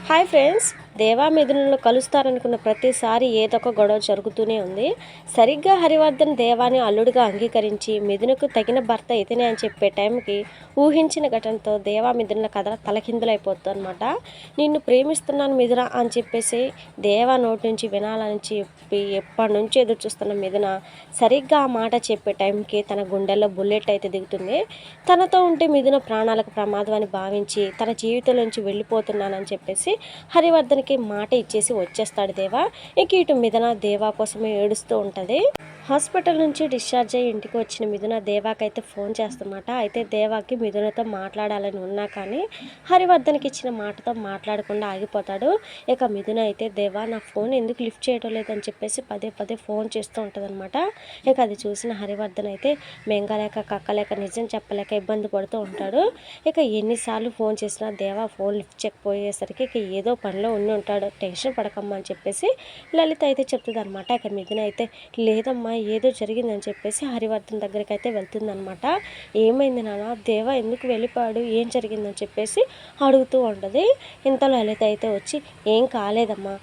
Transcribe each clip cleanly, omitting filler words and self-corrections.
Hi friends, దేవా మిథునంలో కలుస్తారనుకున్న ప్రతిసారి ఏదో ఒక గొడవ జరుగుతూనే ఉంది. సరిగ్గా హరివర్ధన్ దేవాని అల్లుడిగా అంగీకరించి మిథునకు తగిన భర్త ఇతనే అని చెప్పే టైంకి ఊహించిన ఘటనతో దేవా మిథునుల కథ తలకిందులైపోతుంది అనమాట. నిన్ను ప్రేమిస్తున్నాను మిథున అని చెప్పేసి దేవా నోటి నుంచి వినాలని చెప్పి ఎప్పటి నుంచి ఎదురు చూస్తున్న మిథున సరిగ్గా ఆ మాట చెప్పే టైంకి తన గుండెల్లో బుల్లెట్ అయితే దిగుతుంది. తనతో ఉంటే మిథున ప్రాణాలకు ప్రమాదం అని భావించి తన జీవితంలోంచి వెళ్ళిపోతున్నానని చెప్పేసి హరివర్ధన్కి మాట ఇచ్చేసి వచ్చేస్తాడు దేవా. ఇక ఇటు మిథున దేవా కోసమే ఏడుస్తూ ఉంటుంది. హాస్పిటల్ నుంచి డిశ్చార్జ్ అయ్యి ఇంటికి వచ్చిన మిథున దేవాకైతే ఫోన్ చేస్తున్నమాట. అయితే దేవాకి మిథునతో మాట్లాడాలని ఉన్నా కానీ హరివర్ధన్కి ఇచ్చిన మాటతో మాట్లాడకుండా ఆగిపోతాడు. ఇక మిథున అయితే దేవా నా ఫోన్ ఎందుకు లిఫ్ట్ చేయడం లేదని చెప్పేసి పదే పదే ఫోన్ చేస్తూ ఉంటుంది అనమాట. ఇక అది చూసిన హరివర్ధన్ అయితే మెంగలేక కక్కలేక నిజం చెప్పలేక ఇబ్బంది పడుతూ ఉంటాడు. ఇక ఎన్నిసార్లు ఫోన్ చేసినా దేవా ఫోన్ లిఫ్ట్ చేయకపోయేసరికి ఇక ఏదో పనిలో ఉండి ఉంటాడు, టెన్షన్ పడకమ్మా అని చెప్పేసి లలిత అయితే చెప్తుంది అనమాట. ఇక మిథున అయితే లేదమ్మా ఏదో జరిగిందని చెప్పేసి హరివర్ధన్ దగ్గరికి అయితే వెళ్తుందనమాట. ఏమైంది నాన్న, దేవా ఎందుకు వెళ్ళిపోయాడు, ఏం జరిగిందని చెప్పేసి అడుగుతూ ఉంటుంది. ఇంతలో లలిత అయితే వచ్చి ఏం కాలేదమ్మా,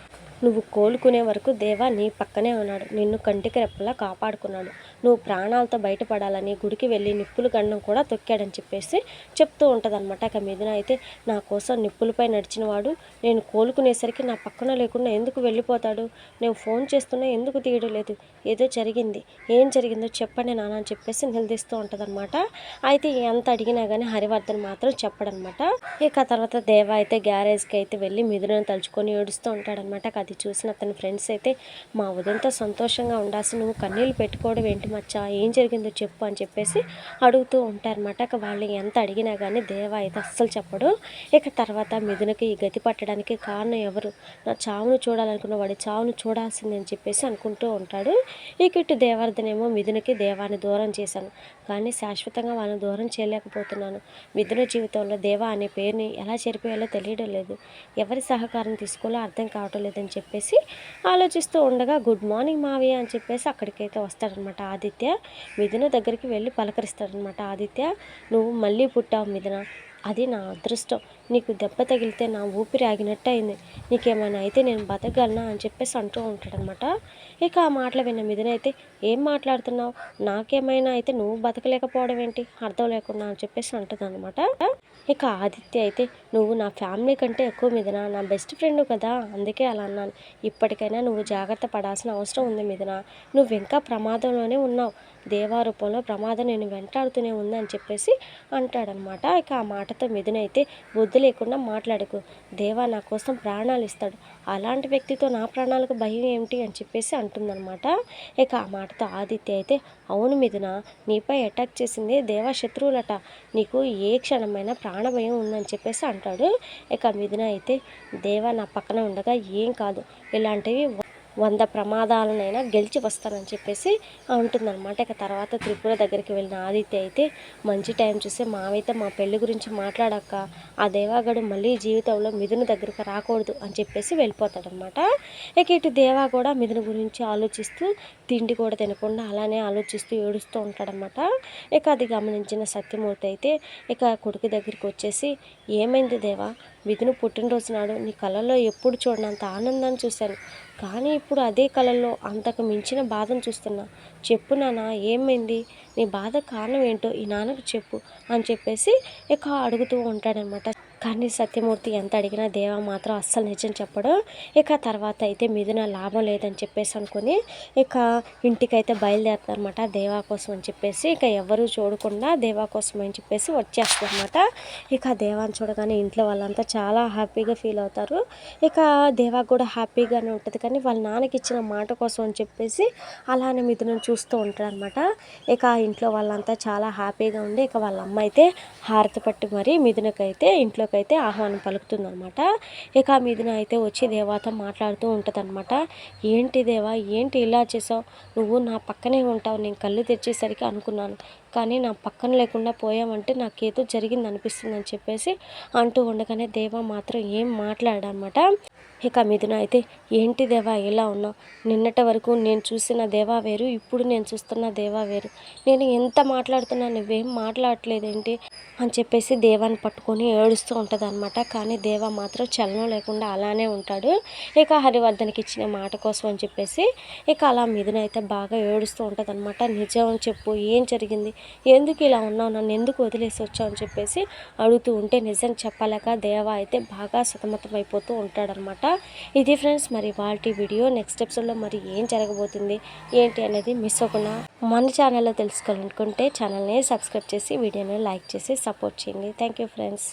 నువ్వు కోలుకునే వరకు దేవా నీ పక్కనే ఉన్నాడు, నిన్ను కంటికి రెప్పలా కాపాడుకున్నాడు, నువ్వు ప్రాణాలతో బయటపడాలని గుడికి వెళ్ళి నిప్పులు గండం కూడా తొక్కాడని చెప్పేసి చెప్తూ ఉంటుంది అనమాట. ఇక మిథున అయితే నా కోసం నిప్పులపై నడిచిన వాడు నేను కోలుకునేసరికి నా పక్కన లేకుండా ఎందుకు వెళ్ళిపోతాడు, నేను ఫోన్ చేస్తున్నా ఎందుకు తీయడం లేదు, ఏదో జరిగింది, ఏం జరిగిందో చెప్పండి నాన్న అని చెప్పేసి నిలదీస్తూ ఉంటుంది అనమాట. అయితే ఎంత అడిగినా కానీ హరివర్ధన్ మాత్రం చెప్పడనమాట. ఇక తర్వాత దేవా అయితే గ్యారేజ్కి అయితే వెళ్ళి మిథునను తలుచుకొని ఏడుస్తూ ఉంటాడనమాట. అది చూసిన అతని ఫ్రెండ్స్ అయితే మా వదంతో సంతోషంగా ఉండాల్సి నువ్వు కన్నీళ్ళు పెట్టుకోవడం ఏంటి మచ్చా, ఏం జరిగిందో చెప్పు అని చెప్పేసి అడుగుతూ ఉంటారనమాట. ఇక వాళ్ళు ఎంత అడిగినా కానీ దేవా అయితే అస్సలు చెప్పడు. ఇక తర్వాత మిథునకి ఈ గతి పట్టడానికి కారణం ఎవరు, నా చావును చూడాలనుకున్న వాడి చావును చూడాల్సిందే అని చెప్పేసి అనుకుంటూ ఉంటాడు. ఇక ఇటు దేవర్ధన్ ఏమో మిథునకి దేవాన్ని దూరం చేశాను కానీ శాశ్వతంగా వాళ్ళని దూరం చేయలేకపోతున్నాను, మిథున జీవితంలో దేవా అనే పేరుని ఎలా చెరిపేయాలో తెలియడం లేదు, ఎవరి సహకారం తీసుకోవాలో అర్థం కావటం లేదని చెప్పేసి ఆలోచిస్తూ ఉండగా గుడ్ మార్నింగ్ మావయ్య అని చెప్పేసి అక్కడికైతే వస్తాడనమాట ఆదిత్య. మిథున దగ్గరికి వెళ్ళి పలకరిస్తాడనమాట. ఆదిత్య నువ్వు మళ్ళీ పుట్టావు మిథున, అది నా అదృష్టం, నీకు దెబ్బ తగిలితే నా ఊపిరి ఆగినట్టు అయింది, నీకేమైనా అయితే నేను బతకగలనా అని చెప్పేసి అంటూ ఉంటాడనమాట. ఇక ఆ మాటలు విన్న మిథున అయితే ఏం మాట్లాడుతున్నావు, నాకేమైనా అయితే నువ్వు బతకలేకపోవడం ఏంటి అర్థం లేకుండా అని చెప్పేసి అంటుంది అనమాట. ఇక ఆదిత్య అయితే నువ్వు నా ఫ్యామిలీ కంటే ఎక్కువ మిథున, నా బెస్ట్ ఫ్రెండ్ కదా అందుకే అలా అన్నాను, ఇప్పటికైనా నువ్వు జాగ్రత్త పడాల్సిన అవసరం ఉంది మిథున, నువ్వు ఇంకా ప్రమాదంలోనే ఉన్నావు, దేవా రూపంలో ప్రమాదం నేను వెంటాడుతూనే ఉంది అని చెప్పేసి అంటాడనమాట. ఇక ఆ మాటతో మిథున అయితే బుద్ధి లేకుండా మాట్లాడకు, దేవా నా కోసం ప్రాణాలు ఇస్తాడు, అలాంటి వ్యక్తితో నా ప్రాణాలకు భయం ఏమిటి అని చెప్పేసి అంటుందన్నమాట. ఇక ఆ మాటతో ఆదిత్య అయితే అవును మిథున, నీపై అటాక్ చేసింది దేవా శత్రువులట, నీకు ఏ క్షణమైనా ప్రాణభయం ఉందని చెప్పేసి అంటాడు. ఇక మిథున అయితే దేవా నా పక్కన ఉండగా ఏం కాదు, ఇలాంటివి 100 ప్రమాదాలనైనా గెలిచి వస్తానని చెప్పేసి అంటుందన్నమాట. ఇక తర్వాత త్రిపుర దగ్గరికి వెళ్ళిన ఆదిత్య అయితే మంచి టైం చూసి మావైతే మా పెళ్లి గురించి మాట్లాడాక ఆ దేవాగడు మళ్ళీ జీవితంలో మిథున దగ్గరికి రాకూడదు అని చెప్పేసి వెళ్ళిపోతాడనమాట. ఇక ఇటు దేవా కూడా మిథున గురించి ఆలోచిస్తూ తిండి కూడా తినకుండా అలానే ఆలోచిస్తూ ఏడుస్తూ ఉంటాడనమాట. ఇక అది గమనించిన సత్యమూర్తి అయితే ఇక కొడుకు దగ్గరికి వచ్చేసి ఏమైంది దేవా, మిథున పుట్టినరోజు నాడు నీ కళ్ళల్లో ఎప్పుడు చూడనంత ఆనందాన్ని చూశాను, కానీ ఇప్పుడు అదే కళల్లో అంతకు మించిన బాధను చూస్తున్నా, చెప్పు నాన్న ఏమైంది, నీ బాధ కారణం ఏంటో ఈ నాన్నకు చెప్పు అని చెప్పేసి ఇక అడుగుతూ ఉంటాడనమాట. కానీ సత్యమూర్తి ఎంత అడిగినా దేవా మాత్రం అస్సలు నిజం చెప్పడు. ఇక తర్వాత అయితే మిథున లాభం లేదని చెప్పేసి అనుకుని ఇక ఇంటికైతే బయలుదేరుతారనమాట దేవా కోసం అని చెప్పేసి. ఇక ఎవరు చూడకుండా దేవా కోసం అని చెప్పేసి వచ్చేస్తారనమాట. ఇక దేవాని చూడగానే ఇంట్లో వాళ్ళంతా చాలా హ్యాపీగా ఫీల్ అవుతారు. ఇక దేవాకు కూడా హ్యాపీగానే ఉంటుంది కానీ వాళ్ళ నాన్నకి ఇచ్చిన మాట కోసం అని చెప్పేసి అలానే మిథునను చూస్తూ ఉంటారనమాట. ఇక ఇంట్లో వాళ్ళంతా చాలా హ్యాపీగా ఉండి ఇక వాళ్ళ అమ్మ అయితే హారతి పట్టి మరి మిథునకైతే ఇంట్లోకి అయితే ఆహ్వానం పలుకుతుందనమాట. ఇక మిథున అయితే వచ్చి దేవాతో మాట్లాడుతూ ఉంటుంది అనమాట. ఏంటి దేవా, ఏంటి ఇలా చేసావు, నువ్వు నా పక్కనే ఉంటావు, నేను కళ్ళు తెచ్చేసరికి అనుకున్నాను, కానీ నా పక్కన లేకుండా పోయామంటే నాకేదో జరిగింది అనిపిస్తుంది అని చెప్పేసి అంటూ ఉండగానే దేవా మాత్రం ఏం మాట్లాడనమాట. ఇక మిథున అయితే ఏంటి దేవా ఇలా ఉన్నావు, నిన్నటి వరకు నేను చూసిన దేవా వేరు, ఇప్పుడు నేను చూస్తున్న దేవా వేరు, నేను ఎంత మాట్లాడుతున్నా నువ్వేం మాట్లాడట్లేదేంటి అని చెప్పేసి దేవాన్ని పట్టుకొని ఏడుస్తూ ఉంటుందన్నమాట. కానీ దేవా మాత్రం చలనం లేకుండా అలానే ఉంటాడు. ఇక హరివర్ధన్కి ఇచ్చిన మాట కోసం అని చెప్పేసి ఇక అలా మిథున అయితే బాగా ఏడుస్తూ ఉంటుందన్నమాట. నిజం చెప్పు, ఏం జరిగింది, ఎందుకు ఇలా ఉన్నావు, నన్ను ఎందుకు వదిలేసి వచ్చావు అని చెప్పేసి అడుగుతూ ఉంటే నిజం చెప్పలేక దేవా అయితే బాగా సతమతం అయిపోతూ ఉంటాడనమాట. ఇది ఫ్రెండ్స్ మరి వాటి వీడియో. నెక్స్ట్ ఎపిసోడ్లో మరి ఏం జరగబోతుంది ఏంటి అనేది మిస్ అవ్వకుండా మన ఛానల్లో తెలుసుకోవాలనుకుంటే ఛానల్ని సబ్స్క్రైబ్ చేసి వీడియోని లైక్ చేసి సపోర్ట్ చేయండి. Thank you friends.